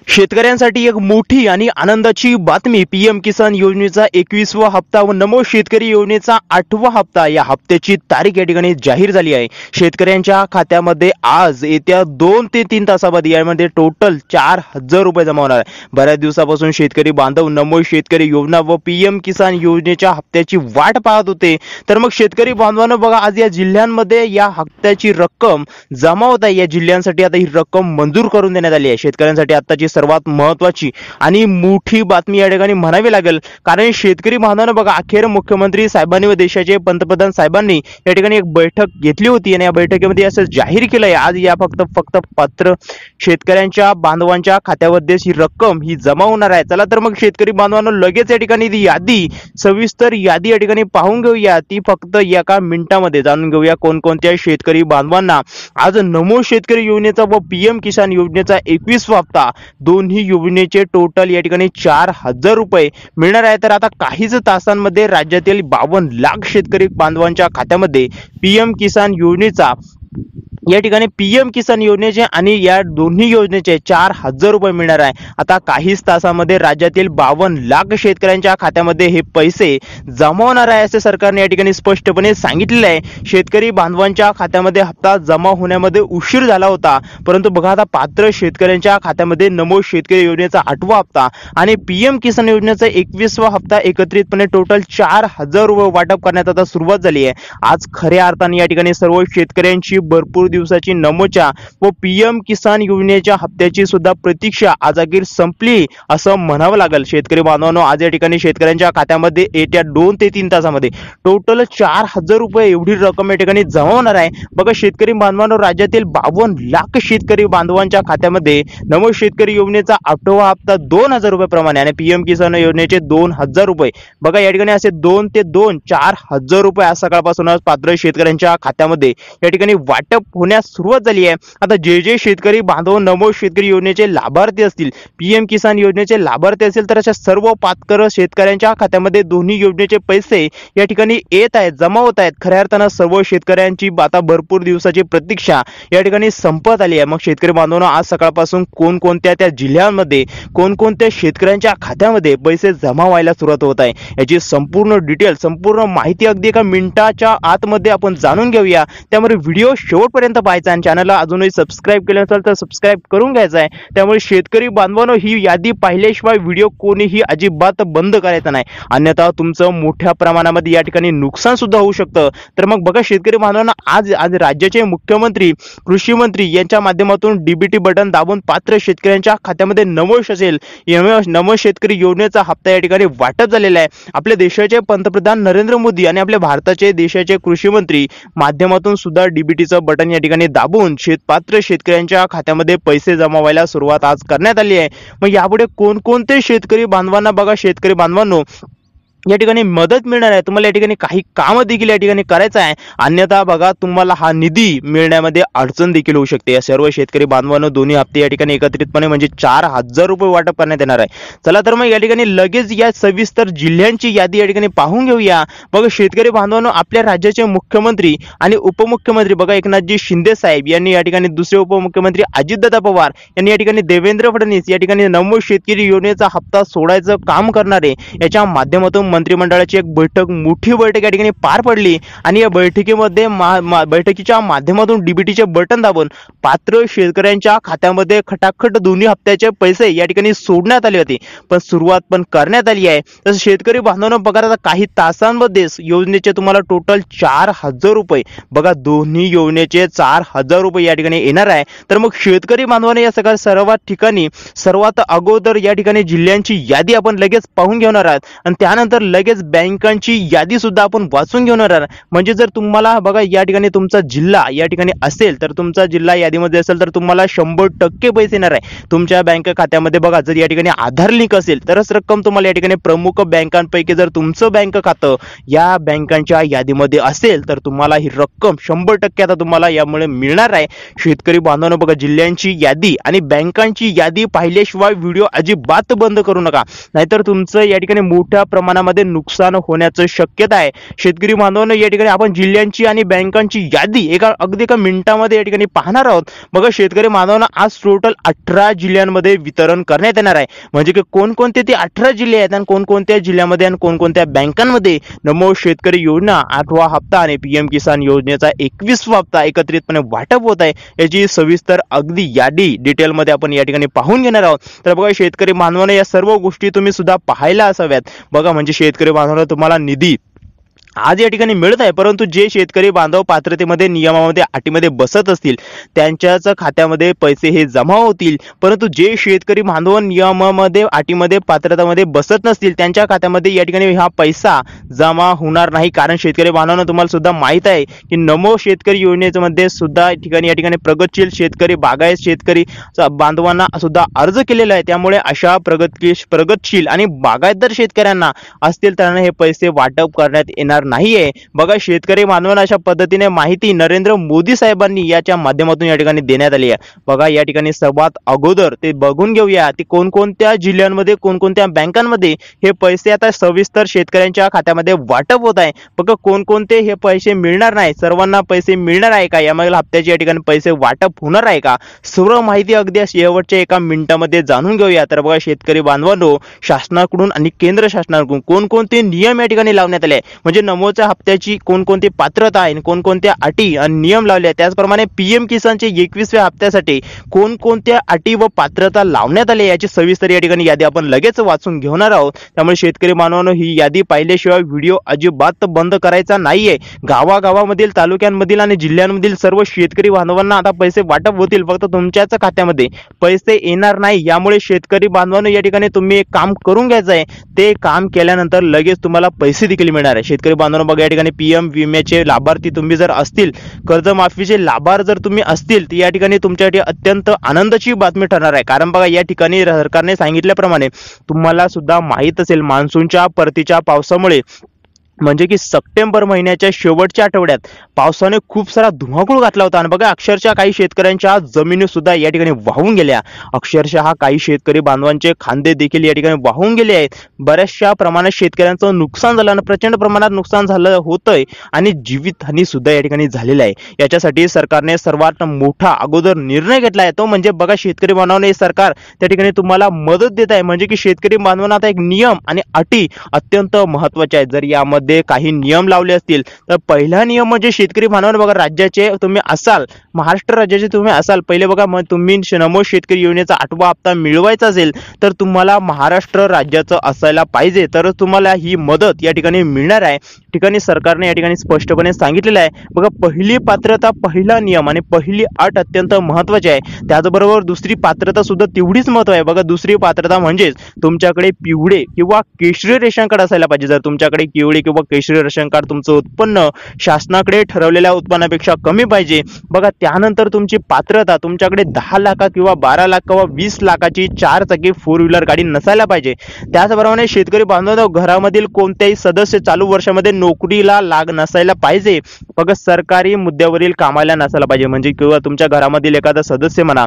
शेतकऱ्यांसाठी एक मोठी आणि आनंदाची बातमी. पीएम किसान योजनेचा 21वा हप्ता व नमो शेतकरी योजनेचा 8वा हप्ता या हप्त्याची तारीख या ठिकाणी जाहीर झाली आहे. शेतकऱ्यांच्या खात्यामध्ये आज येत्या 2 ते 3 तासामध्ये यामध्ये टोटल 4,000 रुपये जमा होणार आहे. बऱ्याच दिवसापासून शेतकरी बांधव नमो शेतकरी योजना व पीएम किसान योजनेच्या हप्त्याची वाट पाहत होते. तर मग शेतकरी बांधवांनो बघा, आज या जिल्ह्यांमध्ये या हप्त्याची रक्कम जमा होत आहे. या जिल्ह्यांसाठी आता ही रक्कम मंजूर करून देण्यात आली आहे. शेतकऱ्यांसाठी आताची सर्वात महत्त्वाची आणि मोठी बातमी या ठिकाणी म्हणावी लागेल, कारण शेतकरी बांधवांनो बघा, अखेर मुख्यमंत्री साहेबांनी व देशाचे पंतप्रधान साहेबांनी या ठिकाणी एक बैठक घेतली होती आणि या बैठकीमध्ये असं जाहीर केलंय आज या फक्त पात्र शेतकऱ्यांच्या बांधवांच्या खात्यामध्ये ही रक्कम ही जमा होणार आहे. चला तर मग शेतकरी बांधवांनो लगेच या ठिकाणी ती यादी, सविस्तर यादी या ठिकाणी पाहून घेऊया. ती फक्त एका मिनिटामध्ये जाणून घेऊया कोणकोणत्या शेतकरी बांधवांना आज नमो शेतकरी योजनेचा व पीएम किसान योजनेचा 21वा हप्ता, दोन्ही योजनेचे टोटल या ठिकाणी 4,000 रुपये मिळणार आहे. तर आता काहीच तासांमध्ये राज्यातील 52 लाख शेतकरी बांधवांच्या खात्यामध्ये पीएम किसान योजनेचा या ठिकाणी पीएम किसान योजनेचे आणि या दोन्ही योजनेचे 4,000 रुपये मिळणार आहे. आता काहीच तासामध्ये राज्यातील 52 लाख शेतकऱ्यांच्या खात्यामध्ये हे पैसे जमा होणार आहे असे सरकारने या ठिकाणी स्पष्टपणे सांगितलेले आहे. शेतकरी बांधवांच्या खात्यामध्ये हप्ता जमा होण्यामध्ये उशीर झाला होता, परंतु बघा आता पात्र शेतकऱ्यांच्या खात्यामध्ये नमो शेतकरी योजनेचा 8वा हप्ता आणि पीएम किसान योजनेचा 21वा हप्ता एकत्रितपणे टोटल 4,000 रुपये वाटप करण्यात आता सुरुवात झाली आहे. आज खऱ्या अर्थाने या ठिकाणी सर्व शेतकऱ्यांची भरपूर दिवसाची नमोच्या व पीएम किसान योजनेच्या हप्त्याची सुद्धा प्रतीक्षा आज अखेर संपली असं म्हणावं लागेल. शेतकरी बांधवांनो, आज या ठिकाणी शेतकऱ्यांच्या खात्यामध्ये येत्या 2 ते 3 तासामध्ये टोटल 4,000 रुपये एवढी रक्कम या ठिकाणी जमा होणार आहे. बघा शेतकरी बांधवांनो, राज्यातील 52 लाख शेतकरी बांधवांच्या खात्यामध्ये नमो शेतकरी योजनेचा 8वा हप्ता 2,000 रुपये प्रमाणे आणि पीएम किसान योजनेचे 2,000 रुपये. बघा या ठिकाणी असे 2 ते 2 4,000 रुपये आज सकाळपासूनच पात्र शेतकऱ्यांच्या खात्यामध्ये या ठिकाणी वाटप होण्यास सुरुवात झाली आहे. आता जे शेतकरी बांधव नमो शेतकरी योजनेचे लाभार्थी असतील, पीएम किसान योजनेचे लाभार्थी असतील, तर अशा सर्व पात्र शेतकऱ्यांच्या खात्यामध्ये दोन्ही योजनेचे पैसे या ठिकाणी येत आहेत, जमा होत आहेत. खऱ्या अर्थानं सर्व शेतकऱ्यांची आता भरपूर दिवसाची प्रतीक्षा या ठिकाणी संपत आली आहे. मग शेतकरी बांधवांनो, आज सकाळपासून कोणकोणत्या त्या जिल्ह्यांमध्ये कोणकोणत्या शेतकऱ्यांच्या खात्यामध्ये पैसे जमा व्हायला सुरुवात होत आहे याची संपूर्ण डिटेल, संपूर्ण माहिती अगदी एका मिनिटाच्या आतमध्ये आपण जाणून घेऊया. त्यामुळे व्हिडिओ शेवटपर्यंत पाहायचा आणि चॅनलला अजूनही सबस्क्राईब केलं नसेल तर सबस्क्राईब करून घ्यायचं आहे. त्यामुळे शेतकरी बांधवांनो, ही यादी पाहिल्याशिवाय व्हिडिओ कोणीही अजिबात बंद करायचा नाही, अन्यथा तुमचं मोठ्या प्रमाणामध्ये या ठिकाणी नुकसान सुद्धा होऊ शकतं. तर मग बघा शेतकरी बांधवांना, आज राज्याचे मुख्यमंत्री, कृषी मंत्री यांच्या माध्यमातून डीबीटी बटन दाबून पात्र शेतकऱ्यांच्या खात्यामध्ये नमो शेतकरी योजनेचा हप्ता या ठिकाणी वाटप झालेला आहे. आपल्या देशाचे पंतप्रधान नरेंद्र मोदी आणि आपल्या भारताचे देशाचे कृषी मंत्री माध्यमातून सुद्धा डीबीटीचं बटन या ठिकाणी दाबून पात्र शेतकऱ्यांच्या खात्यामध्ये पैसे जमा व्हायला सुरुवात आज करण्यात आली आहे. मग यापुढे कोणकोणते शेतकरी बांधवांना बघा शेतकरी बांधवांनो या ठिकाणी मदत मिळणार आहे. तुम्हाला या ठिकाणी काही काम देखील या ठिकाणी करायचं आहे, अन्यथा बघा तुम्हाला हा निधी मिळण्यामध्ये अडचण देखील होऊ शकते. या सर्व शेतकरी बांधवांनो दोन्ही हप्ते या ठिकाणी एकत्रितपणे म्हणजे 4,000 रुपये वाटप करण्यात येणार आहे. चला तर मग या ठिकाणी लगेच या सविस्तर जिल्ह्यांची यादी या ठिकाणी पाहून घेऊया. बघा शेतकरी बांधवांनो, आपल्या राज्याचे मुख्यमंत्री आणि उपमुख्यमंत्री बघा एकनाथजी शिंदे साहेब यांनी या ठिकाणी, दुसरे उपमुख्यमंत्री अजितदादा पवार यांनी या ठिकाणी, देवेंद्र फडणवीस या ठिकाणी नमो शेतकरी योजनेचा हप्ता सोडायचं काम करणारे याच्या माध्यमातून मंत्रिमंडळाची एक मोठी बैठक या ठिकाणी पार पडली आणि या बैठकीमध्ये बैठकीच्या माध्यमातून डीबीटीचे बटन दाबून पात्र शेतकऱ्यांच्या खात्यामध्ये खटाखट दोन्ही हप्त्याचे पैसे या ठिकाणी सोडण्यात आले होते, पण सुरुवात पण करण्यात आली आहे. तसं शेतकरी बांधवांनो बघा, आता काही तासांमध्ये योजनेचे तुम्हाला टोटल 4,000 रुपये बघा, दोन्ही योजनेचे 4,000 रुपये या ठिकाणी येणार आहे. तर मग शेतकरी बांधवांनो, या सगळ्या सर्वात ठिकाणी सर्वात अगोदर या ठिकाणी जिल्ह्यांची यादी आपण लगेच पाहून घेणार आहोत आणि त्यानंतर लगेच बँकांची यादी सुद्धा आपण वाचून घेणार आहोत. म्हणजे जर तुम्हाला बघा या ठिकाणी तुमचा जिल्हा या ठिकाणी असेल, तर तुमचा जिल्हा यादीमध्ये असेल तर तुम्हाला 100% पैसे येणार आहे तुमच्या बँक खात्यामध्ये. बघा जर या ठिकाणी आधार लिंक असेल तरच रक्कम तुम्हाला या ठिकाणी प्रमुख बँकांपैकी जर तुमचं बँक खातं या बँकांच्या यादीमध्ये असेल तर तुम्हाला ही रक्कम 100% आता तुम्हाला यामुळे मिळणार आहे. शेतकरी बांधवांनो बघा, जिल्ह्यांची यादी आणि बँकांची यादी पाहिल्याशिवाय व्हिडिओ अजिबात बंद करू नका, नाहीतर तुमचं या ठिकाणी मोठ्या प्रमाणामध्ये खात्यामध्ये नुकसान होण्याचं शक्यता आहे. शेतकरी बांधवांनो, या ठिकाणी आपण जिल्ह्यांची आणि बँकांची यादी अगदी एका मिनिटामध्ये या ठिकाणी पाहणार आहोत. बघा शेतकरी बांधवांना आज टोटल 18 जिल्ह्यांमध्ये वितरण करण्यात येणार आहे. म्हणजे की कोणकोणते ते 18 जिल्हे आहेत आणि कोणकोणत्या जिल्ह्यामध्ये आणि कोणकोणत्या बँकांमध्ये नमो शेतकरी योजना 8वा हप्ता आणि पीएम किसान योजनेचा 21वा हप्ता एकत्रितपणे वाटप होत आहे, याची सविस्तर अगदी यादी डिटेलमध्ये आपण या ठिकाणी पाहून घेणार आहोत. तर बघा शेतकरी बांधवांनो, या सर्व गोष्टी तुम्ही सुद्धा पाहायला असाव्यात. बघा म्हणजे शेतकरी बांधवांनो, तुम्हाला निधी आज या ठिकाणी मिळत आहे, परंतु जे शेतकरी बांधव पात्रतेमध्ये नियमामध्ये अटीमध्ये बसत असतील त्यांच्याच खात्यामध्ये पैसे हे जमा होतील. परंतु जे शेतकरी बांधव नियमामध्ये अटीमध्ये पात्रतामध्ये बसत नसतील त्यांच्या खात्यामध्ये या ठिकाणी हा पैसा जमा होणार नाही. कारण शेतकरी बांधवांना तुम्हाला सुद्धा माहित आहे की नमो शेतकरी योजनेमध्ये सुद्धा या ठिकाणी प्रगतशील शेतकरी बागायत शेतकरी बांधवांना सुद्धा अर्ज केलेला आहे. त्यामुळे अशा प्रगतशील आणि बागायतदार शेतकऱ्यांना असतील त्यांना हे पैसे वाटप करण्यात येणार नाहीये. बघा शेतकरी बांधवांना अशा पद्धतीने माहिती नरेंद्र मोदी साहेबांनी याच्या माध्यमातून या ठिकाणी देण्यात आली आहे. बघा या ठिकाणी सर्वात अगोदर ते बघून घेऊया ते कोणकोणत्या जिल्ह्यांमध्ये कोणकोणत्या बँकांमध्ये हे पैसे आता सविस्तर शेतकऱ्यांच्या खात्यामध्ये वाटप होत आहे. बघा कोणकोणते हे पैसे मिळणार नाही, सर्वांना पैसे मिळणार आहे का, यामागील हप्त्याची या ठिकाणी पैसे वाटप होणार आहे का, सर्व माहिती अगदी शेवटच्या एका मिनिटामध्ये जाणून घेऊया. तर बघा शेतकरी बांधवांनो, शासनाकडून आणि केंद्र शासनाकडून कोणकोणते नियम या ठिकाणी लावण्यात आले म्हणजे नमोच्या हप्त्याची कोणकोणती पात्रता आहे, कोणकोणत्या अटी आणि नियम लावले आहेत, त्याचप्रमाणे पीएम किसानचे 21व्या हप्त्यासाठी कोणकोणत्या अटी व पात्रता लावण्यात आली याची सविस्तर या ठिकाणी यादी आपण लगेच वाचून घेणार आहोत. त्यामुळे शेतकरी बांधवांनो, ही यादी पाहिल्याशिवाय व्हिडिओ अजिबात बंद करायचा नाहीये. गावागावामधील तालुक्यांमधील आणि जिल्ह्यांमधील सर्व शेतकरी बांधवांना आता पैसे वाटप होतील, फक्त तुमच्याच खात्यामध्ये पैसे येणार नाही. यामुळे शेतकरी बांधवांनो, या ठिकाणी तुम्ही एक काम करून घ्यायचं आहे, ते काम केल्यानंतर लगेच तुम्हाला पैसे देखील मिळणार आहे. शेतकरी बांधवांनो, बघा या ठिकाणी पीएम विम्याचे लाभार्थी तुम्ही जर असतील, कर्जमाफीचे लाभार जर तुम्ही असतील, तर या ठिकाणी तुमच्यासाठी अत्यंत आनंदाची बातमी ठरणार आहे. कारण बघा या ठिकाणी सरकारने सांगितल्याप्रमाणे तुम्हाला सुद्धा माहित असेल, मान्सूनच्या परतीच्या पावसामुळे म्हणजे की सप्टेंबर महिन्याच्या शेवटच्या आठवड्यात पावसाने खूप सारा धुमाकूळ घातला होता आणि बघा अक्षरशः काही शेतकऱ्यांच्या जमिनी सुद्धा या ठिकाणी वाहून गेल्या. अक्षरशः काही शेतकरी बांधवांचे खांदे देखील या ठिकाणी वाहून गेले आहेत. बऱ्याचशा प्रमाणात शेतकऱ्यांचं नुकसान झालं आणि प्रचंड प्रमाणात नुकसान झालं होतंय आणि जीवितहानी सुद्धा या ठिकाणी झालेली आहे. याच्यासाठी सरकारने सर्वात मोठा अगोदर निर्णय घेतला आहे, तो म्हणजे बघा शेतकरी बांधवांना सरकार त्या ठिकाणी तुम्हाला मदत देत आहे. म्हणजे की शेतकरी बांधवांना आता एक नियम आणि अटी अत्यंत महत्वाच्या आहेत. जर यामध्ये काही नियम लावले असतील तर पहिला नियम म्हणजे शेतकरी बांधवांनो, बघा राज्याचे तुम्ही असाल, महाराष्ट्र राज्याचे तुम्ही असाल, पहिले बघा मग तुम्ही नमो शेतकरी योजनेचा 8वा हप्ता मिळवायचा असेल तर तुम्हाला महाराष्ट्र राज्याचं असायला पाहिजे, तर तुम्हाला ही मदत या ठिकाणी मिळणार आहे. ठिकाणी सरकारने या ठिकाणी स्पष्टपणे सांगितलेलं आहे. बघा पहिली पात्रता, पहिला नियम आणि पहिली अट अत्यंत महत्वाची आहे. त्याचबरोबर दुसरी पात्रता सुद्धा तेवढीच महत्व आहे. बघा दुसरी पात्रता म्हणजेच तुमच्याकडे पिवळे किंवा केशरी रेशन कार्ड असायला पाहिजे. जर तुमच्याकडे पिवळे किंवा केशरी रेशन कार्ड तुमचं उत्पन्न शासनाकडे ठरवलेल्या उत्पन्नापेक्षा कमी पाहिजे. बघा त्यानंतर तुमची पात्रता, तुमच्याकडे 10 लाख किंवा 12 लाख किंवा 20 लाखाची 4 चाकी 4 व्हीलर गाडी नसायला पाहिजे. त्याचप्रमाणे शेतकरी बांधवांनो, घरामधील कोणत्याही सदस्य चालू वर्षामध्ये नोकरीला नसायला पाहिजे. बघा सरकारी मुद्द्यावरील कामाला नसायला पाहिजे. म्हणजे किंवा तुमच्या घरामधील एखादा सदस्य म्हणा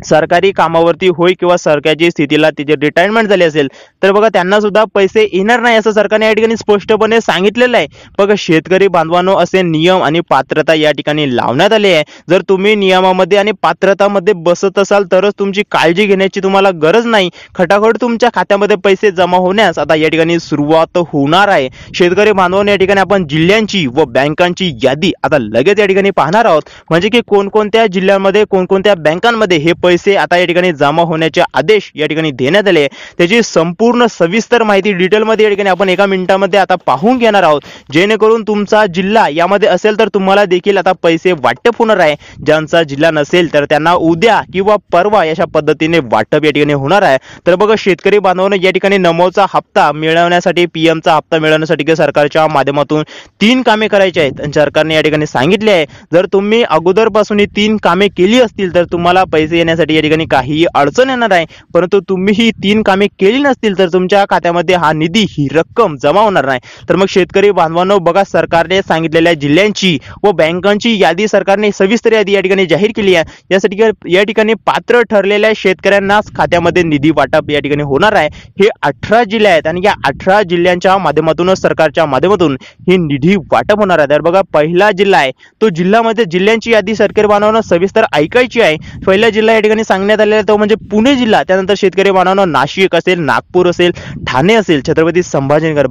सरकारी कामावरती होय किंवा सरकारची स्थितीला तिचे रिटायरमेंट झाली असेल तर बघा त्यांना सुद्धा पैसे येणार नाही, असं सरकारने या ठिकाणी स्पष्टपणे सांगितलेलं आहे. बघा शेतकरी बांधवांनो, असे नियम आणि पात्रता या ठिकाणी लावण्यात आले आहे. जर तुम्ही नियमामध्ये आणि पात्रतामध्ये बसत असाल तरच तुमची काळजी घेण्याची तुम्हाला गरज नाही. खटाखट तुमच्या खात्यामध्ये पैसे जमा होण्यास आता या ठिकाणी सुरुवात होणार आहे. शेतकरी बांधवांनो, या ठिकाणी आपण जिल्ह्यांची व बँकांची यादी आता लगेच या ठिकाणी पाहणार आहोत. म्हणजे की कोणकोणत्या जिल्ह्यांमध्ये कोणकोणत्या बँकांमध्ये हे पैसे आता या ठिकाणी जमा होण्याचे आदेश या ठिकाणी देण्यात आले. त्याची संपूर्ण सविस्तर माहिती डिटेलमध्ये या ठिकाणी आपण एका मिनिटामध्ये आता पाहून घेणार आहोत. जेणेकरून तुमचा जिल्हा यामध्ये असेल तर तुम्हाला देखील आता पैसे वाटप होणार आहे. ज्यांचा जिल्हा नसेल तर त्यांना उद्या किंवा परवा अशा पद्धतीने वाटप या ठिकाणी होणार आहे. तर बघा शेतकरी बांधवांनो, या ठिकाणी नमोचा हप्ता मिळवण्यासाठी, पीएमचा हप्ता मिळवण्यासाठी सरकारच्या माध्यमातून 3 कामे करायची आहेत आणि सरकारने या ठिकाणी सांगितले आहे. जर तुम्ही अगोदरपासून ही 3 कामे केली असतील तर तुम्हाला पैसे येण्यासाठी करण्यासाठी या ठिकाणी काहीही अडचण येणार आहे, परंतु तुम्ही ही 3 कामे केली नसतील तर तुमच्या खात्यामध्ये हा निधी, ही रक्कम जमा होणार नाही. तर मग शेतकरी बांधवांनो, बघा सरकारने सांगितलेल्या जिल्ह्यांची व बँकांची यादी सरकारने सविस्तर यादी या ठिकाणी जाहीर केली आहे. यासाठी या ठिकाणी पात्र ठरलेल्या शेतकऱ्यांनाच खात्यामध्ये निधी वाटप या ठिकाणी होणार आहे. हे 18 जिल्हे आहेत आणि या 18 जिल्ह्यांच्या माध्यमातूनच, सरकारच्या माध्यमातून हे निधी वाटप होणार आहे. तर बघा पहिला जिल्हा आहे, तो जिल्ह्यामध्ये जिल्ह्यांची यादी शेतकरी बांधवांना सविस्तर ऐकायची आहे. पहिला जिल्हा या ठिकाणी सांगण्यात आलेला तो म्हणजे पुणे जिल्हा. त्यानंतर शेतकरी बांधवांना नाशिक असेल, नागपूर असेल, ठाणे असेल, छत्रपती संभाजीनगर.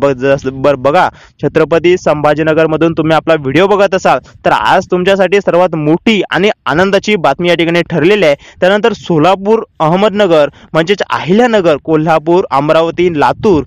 बघा छत्रपती संभाजीनगर मधून तुम्ही आपला व्हिडिओ बघत असाल तर आज तुमच्यासाठी सर्वात मोठी आणि आनंदाची बातमी या ठिकाणी ठरलेली आहे. त्यानंतर सोलापूर, अहमदनगर म्हणजेच अहिल्यानगर, कोल्हापूर, अमरावती, लातूर,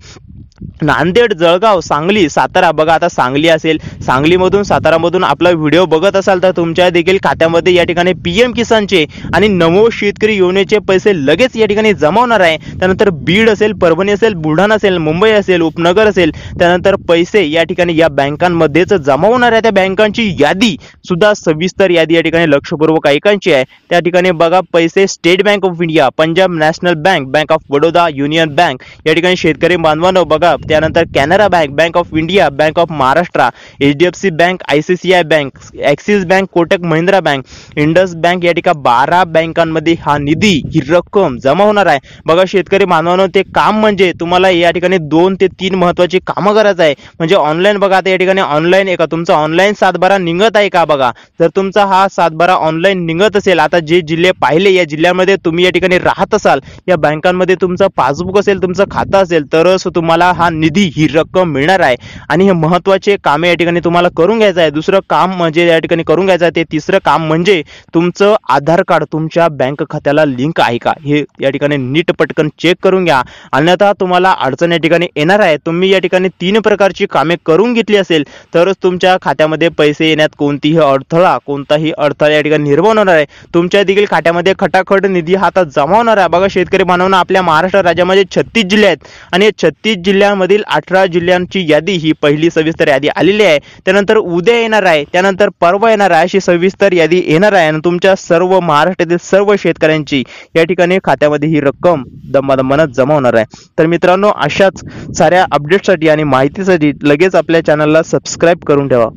नांदेड, जळगाव, सांगली, सातारा. बघा आता सांगली असेल, सांगलीमधून, सातारामधून आपला व्हिडिओ बघत असाल तर तुमच्या देखील खात्यामध्ये या ठिकाणी पीएम किसानचे आणि नमो शेतकरी योजनेचे पैसे लगेच या ठिकाणी जमा होणार आहे. त्यानंतर बीड असेल, परभणी असेल, बुलढाणा असेल, मुंबई असेल, उपनगर असेल, त्यानंतर पैसे या ठिकाणी या बँकांमध्येच जमा होणार आहे. त्या बँकांची यादी सुद्धा सविस्तर यादी या ठिकाणी लक्षपूर्वक ऐकायची आहे. त्या ठिकाणी बघा पैसे state bank of India, Punjab national bank, bank of Baroda, union bank या ठिकाणी शेतकरी बांधवांनो बघा. त्यानंतर Canara bank, bank of India, bank of Maharashtra, HDFC bank, ICICI bank, axis bank, Kotak Mahindra bank, Indus bank या ठिकाणी 12 बँकांमध्ये हा निधी, ही रक्कम जमा होणार आहे. बघा शेतकरी बांधवांनो, ते काम म्हणजे तुम्हाला या ठिकाणी 2 ते 3 महत्त्वाची कामं करायचं आहे. म्हणजे ऑनलाईन बघा, आता या ठिकाणी ऑनलाईन एका तुमचा ऑनलाईन 7/12 निघत आहे का बघा. जर तुमचा हा 7/12 ऑनलाईन निघत असेल, आता जे जिल्हे पाहिले या जिल्ह्यामध्ये तुम्ही या ठिकाणी राहत असाल, या बँकांमध्ये तुमचं पासबुक असेल, तुमचं खातं असेल, तरच तुम्हाला हा निधी, ही रक्कम मिळणार आहे. आणि हे महत्त्वाचे कामे या ठिकाणी तुम्हाला करून घ्यायचं आहे. दुसरं काम म्हणजे या ठिकाणी करून घ्यायचं आहे ते तिसरं काम म्हणजे तुमचं आधार कार्ड तुमच्या बँक खात्याला लिंक आहे का, हे या ठिकाणी नीट पटकन चेक करून घ्या. अन्यथा तुम्हाला अडचण या ठिकाणी येणार आहे. तुम्ही या ठिकाणी 3 प्रकारची कामे करून घेतली असेल तरच तुमच्या खात्यामध्ये पैसे येण्यात कोणताही अडथळा या ठिकाणी निर्माण होणार आहे. तुमच्या देखील खात्यामध्ये खटाखट निधी हातात जमा होणार आहे. बघा शेतकरी बांधवांना, आपल्या महाराष्ट्र राज्यामध्ये 36 जिल्हे आहेत आणि 36 जिल्ह्यांमधील 18 जिल्ह्यांची यादी, ही पहिली सविस्तर यादी आलेली आहे. त्यानंतर उद्या येणार आहे, त्यानंतर परवा येणार आहे, अशी सविस्तर यादी येणार आहे. आणि तुमच्या सर्व महाराष्ट्रातील सर्व शेतकऱ्यांची या ठिकाणी खात्यामध्ये ही रक्कम दमादमानं जमा होणार आहे. तर मित्रांनो, अशाच साऱ्या अपडेटसाठी आणि माहितीसाठी लगेच आपल्या चॅनलला सबस्क्राईब करून ठेवा.